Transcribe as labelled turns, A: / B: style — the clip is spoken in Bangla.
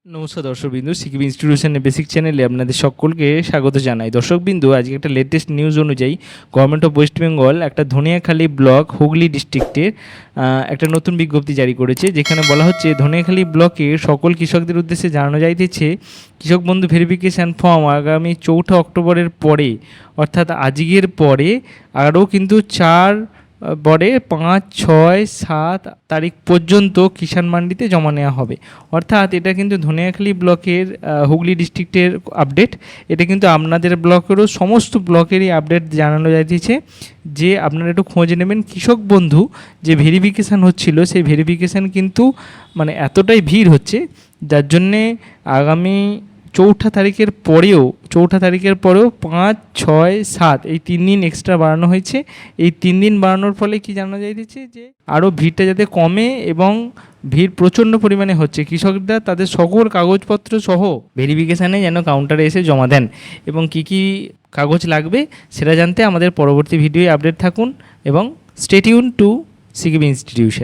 A: নমস্কার দর্শকবিন্দু, সিকিম ইনস্টিটিউশনের বেসিক চ্যানেলে আপনাদের সকলকে স্বাগত জানাই। দর্শকবিন্দু, আজকে একটা লেটেস্ট নিউজ অনুযায়ী গভর্নমেন্ট অফ ওয়েস্ট বেঙ্গল একটা ধনিয়াখালী ব্লক হুগলি ডিস্ট্রিক্টের একটা নতুন বিজ্ঞপ্তি জারি করেছে, যেখানে বলা হচ্ছে ধনিয়াখালী ব্লকের সকল কৃষকদের উদ্দেশ্যে জানানো যাইতেছে কৃষক বন্ধু ভেরিফিকেশান ফর্ম আগামী 4 অক্টোবরের পরে, অর্থাৎ আজকের পরে আরও কিন্তু 5, 6, 7 তারিখ পর্যন্ত কিষাণ মান্ডিতে জমা নেওয়া হবে। অর্থাৎ এটা কিন্তু ধনিয়াখালী ব্লকের হুগলি ডিস্ট্রিক্টের আপডেট। এটা কিন্তু আপনাদের ব্লকেরও সমস্ত ব্লকেরই আপডেট জানানো যাইতেছে যে আপনারা একটু খোঁজ নেবেন। কৃষক বন্ধু যে ভেরিফিকেশান হচ্ছিল, সেই ভেরিফিকেশান কিন্তু মানে এতটাই ভিড় হচ্ছে, যার জন্যে আগামী 4 তারিখের পরেও 5, 6, 7 এই 3 দিন এক্সট্রা বাড়ানো হয়েছে। এই 3 দিন বাড়ানোর ফলে কি জানা যাইতেছে যে আরও ভিড়টা যাতে কমে, এবং ভিড় প্রচণ্ড পরিমাণে হচ্ছে, কৃষকরা তাদের সকল কাগজপত্র সহ ভেরিফিকেশানে যেন কাউন্টারে এসে জমা দেন। এবং কি কি কাগজ লাগবে সেটা জানতে আমাদের পরবর্তী ভিডিওয়ে আপডেট থাকুন এবং stay tune to Sikkim institution.